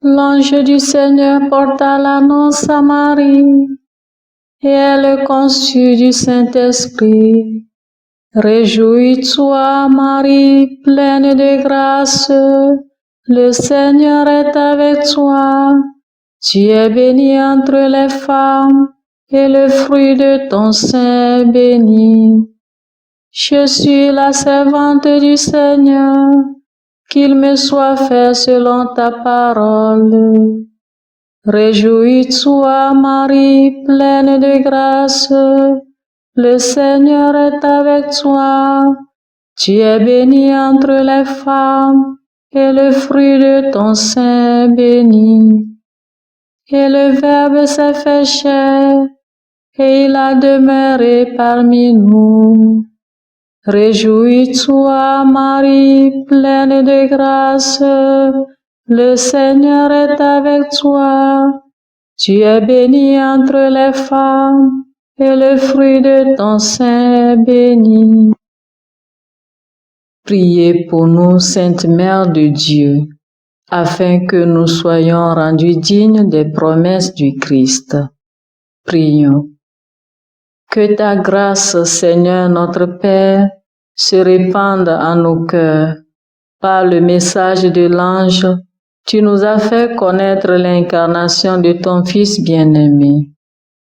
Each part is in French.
L'ange du Seigneur porta l'annonce à Marie, et elle conçut du Saint-Esprit. Réjouis-toi, Marie, pleine de grâce, le Seigneur est avec toi. Tu es bénie entre les femmes, et le fruit de ton sein est béni. Je suis la servante du Seigneur, qu'il me soit fait selon ta parole. Réjouis-toi, Marie, pleine de grâce, le Seigneur est avec toi. Tu es bénie entre les femmes, et le fruit de ton sein est béni. Et le Verbe s'est fait chair, et il a demeuré parmi nous. Réjouis-toi, Marie, pleine de grâce, le Seigneur est avec toi. Tu es bénie entre les femmes, et le fruit de ton sein est béni. Priez pour nous, Sainte Mère de Dieu, afin que nous soyons rendus dignes des promesses du Christ. Prions. Que ta grâce, Seigneur notre Père, se répande en nos cœurs. Par le message de l'ange, tu nous as fait connaître l'incarnation de ton Fils bien-aimé.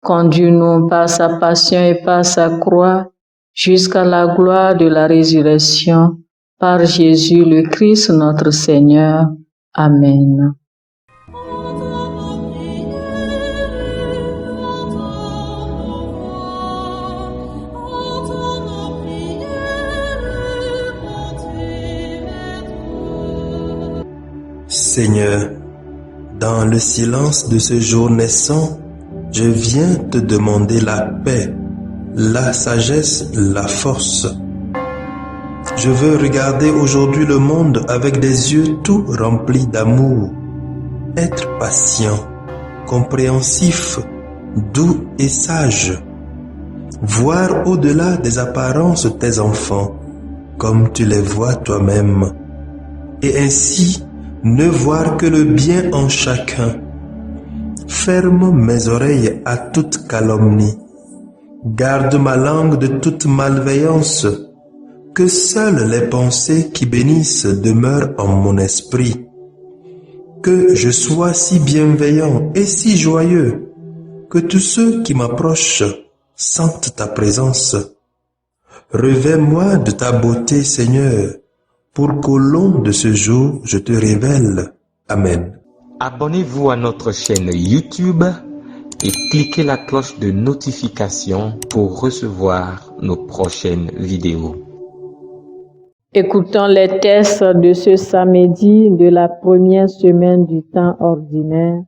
Conduis-nous par sa passion et par sa croix jusqu'à la gloire de la résurrection, par Jésus le Christ notre Seigneur. Amen. Seigneur, dans le silence de ce jour naissant, je viens te demander la paix, la sagesse, la force. Je veux regarder aujourd'hui le monde avec des yeux tout remplis d'amour, être patient, compréhensif, doux et sage, voir au-delà des apparences tes enfants, comme tu les vois toi-même, et ainsi ne voir que le bien en chacun. Ferme mes oreilles à toute calomnie. Garde ma langue de toute malveillance. Que seules les pensées qui bénissent demeurent en mon esprit. Que je sois si bienveillant et si joyeux, que tous ceux qui m'approchent sentent ta présence. Revêt-moi de ta beauté, Seigneur, pour qu'au long de ce jour, je te révèle. Amen. Abonnez-vous à notre chaîne YouTube et cliquez la cloche de notification pour recevoir nos prochaines vidéos. Écoutons les textes de ce samedi de la première semaine du temps ordinaire,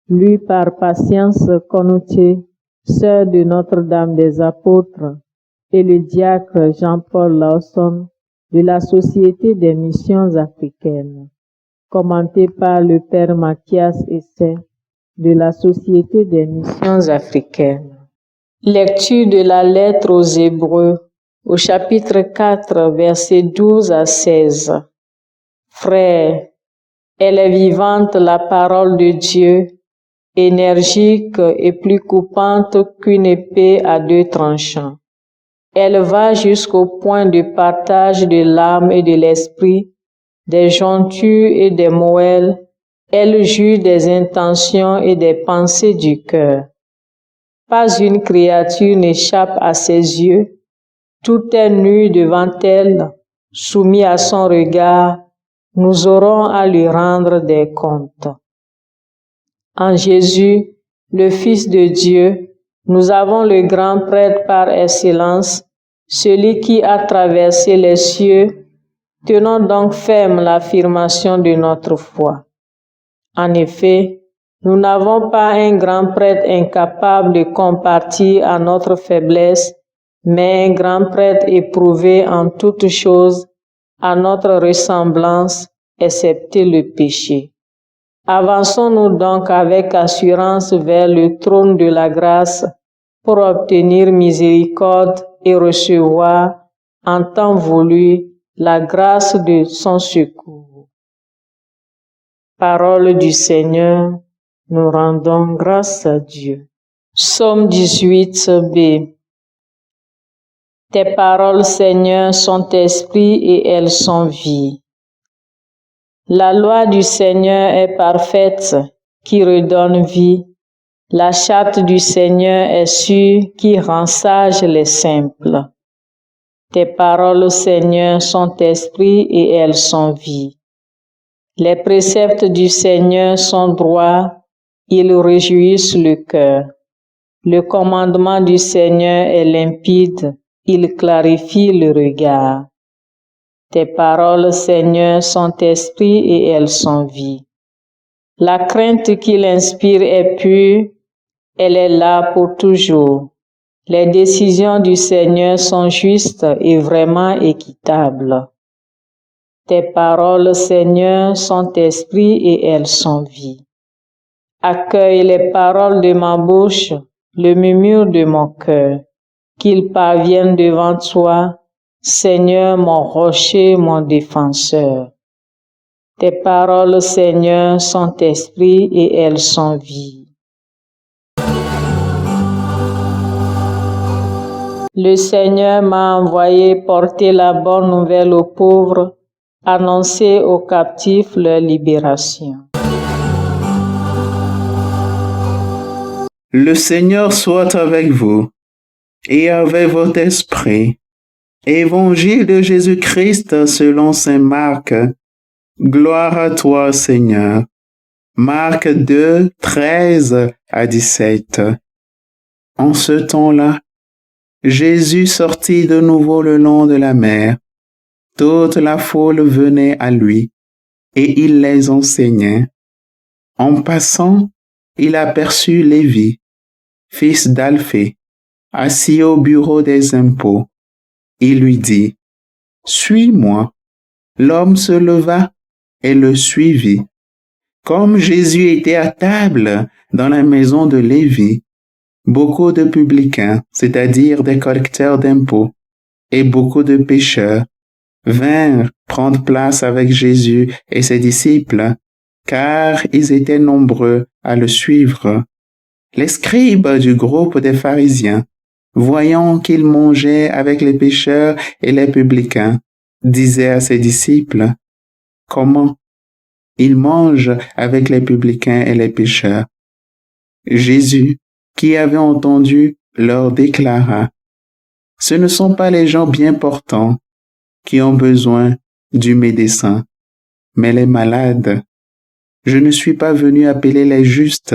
lu par Patience Konuté, sœur de Notre-Dame des Apôtres, et le diacre Jean-Paul Lawson de la Société des Missions Africaines, commenté par le Père Mathias Essai de la Société des Missions Africaines. Lecture de la lettre aux Hébreux, au chapitre 4, versets 12 à 16. Frères, elle est vivante la parole de Dieu, énergique et plus coupante qu'une épée à deux tranchants. Elle va jusqu'au point de partage de l'âme et de l'esprit, des jointures et des moelles. Elle juge des intentions et des pensées du cœur. Pas une créature n'échappe à ses yeux. Tout est nu devant elle, soumis à son regard. Nous aurons à lui rendre des comptes. En Jésus, le Fils de Dieu, nous avons le grand prêtre par excellence, celui qui a traversé les cieux. Tenons donc ferme l'affirmation de notre foi. En effet, Nous n'avons pas un grand prêtre incapable de compartir à notre faiblesse, mais un grand prêtre éprouvé en toutes choses, à notre ressemblance, excepté le péché. Avançons-nous donc avec assurance vers le trône de la grâce pour obtenir miséricorde et recevoir, en temps voulu, la grâce de son secours. Parole du Seigneur, nous rendons grâce à Dieu. Psaume 18b. Tes paroles, Seigneur, sont esprit et elles sont vie. La loi du Seigneur est parfaite, qui redonne vie. La charte du Seigneur est sûre, qui rend sages les simples. Tes paroles, Seigneur, sont esprit et elles sont vie. Les préceptes du Seigneur sont droits, ils réjouissent le cœur. Le commandement du Seigneur est limpide, il clarifie le regard. Tes paroles, Seigneur, sont esprit et elles sont vie. La crainte qu'il inspire est pure, elle est là pour toujours. Les décisions du Seigneur sont justes et vraiment équitables. Tes paroles, Seigneur, sont esprit et elles sont vie. Accueille les paroles de ma bouche, le murmure de mon cœur, qu'ils parviennent devant toi, Seigneur, mon rocher, mon défenseur. Tes paroles, Seigneur, sont esprit et elles sont vie. Le Seigneur m'a envoyé porter la bonne nouvelle aux pauvres, annoncer aux captifs leur libération. Le Seigneur soit avec vous et avec votre esprit. Évangile de Jésus-Christ selon saint Marc. Gloire à toi, Seigneur. Marc 2, 13 à 17. En ce temps-là, Jésus sortit de nouveau le long de la mer. Toute la foule venait à lui, et il les enseignait. En passant, il aperçut Lévi, fils d'Alphée, assis au bureau des impôts. Il lui dit, « Suis-moi. » L'homme se leva et le suivit. Comme Jésus était à table dans la maison de Lévi, beaucoup de publicains, c'est-à-dire des collecteurs d'impôts, et beaucoup de pécheurs, vinrent prendre place avec Jésus et ses disciples, car ils étaient nombreux à le suivre. Les scribes du groupe des pharisiens, voyant qu'il mangeait avec les pécheurs et les publicains, disaient à ses disciples, « Comment il mange avec les publicains et les pécheurs ?» Jésus, qui avait entendu, leur déclara, « Ce ne sont pas les gens bien portants qui ont besoin du médecin, mais les malades. Je ne suis pas venu appeler les justes,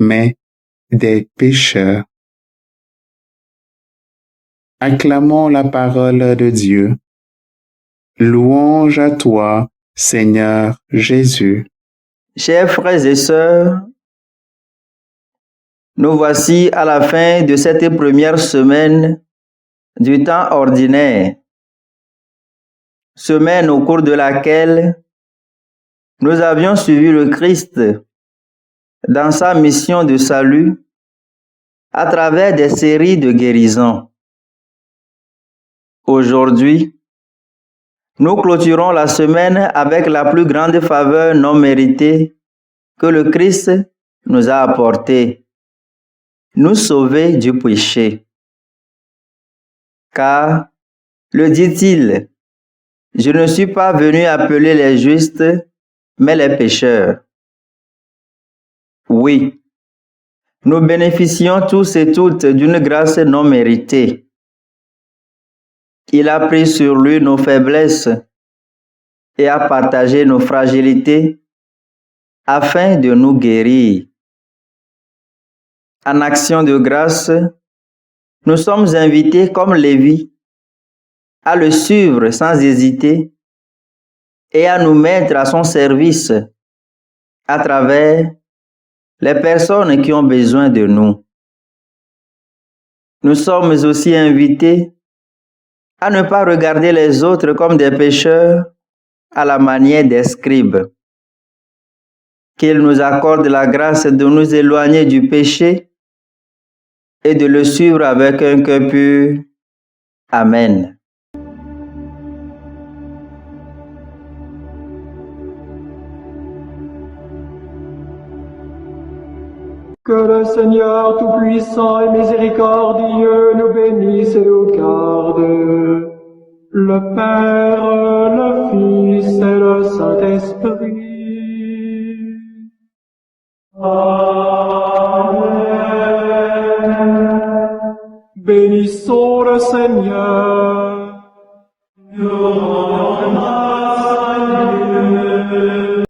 mais des pécheurs. » Acclamons la parole de Dieu. Louange à toi, Seigneur Jésus. Chers frères et sœurs, nous voici à la fin de cette première semaine du temps ordinaire, semaine au cours de laquelle nous avions suivi le Christ dans sa mission de salut à travers des séries de guérisons. Aujourd'hui, nous clôturons la semaine avec la plus grande faveur non méritée que le Christ nous a apportée, nous sauver du péché. Car, le dit-il, je ne suis pas venu appeler les justes, mais les pécheurs. Oui, nous bénéficions tous et toutes d'une grâce non méritée. Il a pris sur lui nos faiblesses et a partagé nos fragilités afin de nous guérir. En action de grâce, nous sommes invités comme Lévi à le suivre sans hésiter et à nous mettre à son service à travers les personnes qui ont besoin de nous. Nous sommes aussi invités à ne pas regarder les autres comme des pécheurs à la manière des scribes. Qu'il nous accorde la grâce de nous éloigner du péché et de le suivre avec un cœur pur. Amen. Que le Seigneur Tout-Puissant et Miséricordieux nous bénisse et nous garde, le Père, le Fils et le Saint-Esprit. Amen. Bénissons le Seigneur. Nous rendons grâce à Dieu.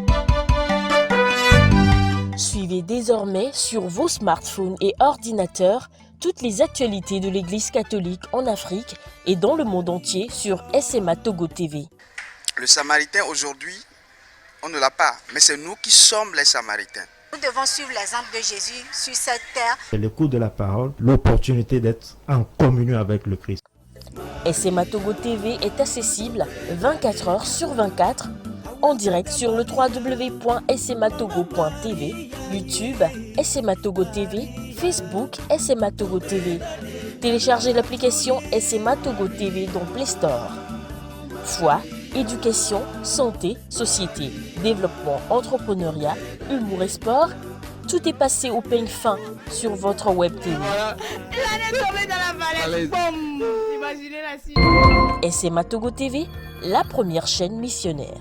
Suivez désormais sur vos smartphones et ordinateurs toutes les actualités de l'Église catholique en Afrique et dans le monde entier sur SMA Togo TV. Le Samaritain aujourd'hui, on ne l'a pas, mais c'est nous qui sommes les Samaritains. Nous devons suivre l'exemple de Jésus sur cette terre. C'est l'écoute de la parole, l'opportunité d'être en communion avec le Christ. SMA Togo TV est accessible 24 heures sur 24 en direct sur le www.smatogo.tv, YouTube SMA Togo TV, Facebook SMA Togo TV. Téléchargez l'application SMA Togo TV dans Play Store. Foi, éducation, santé, société, développement, entrepreneuriat, humour et sport, tout est passé au peigne fin sur votre web TV. SMA Togo TV, la première chaîne missionnaire.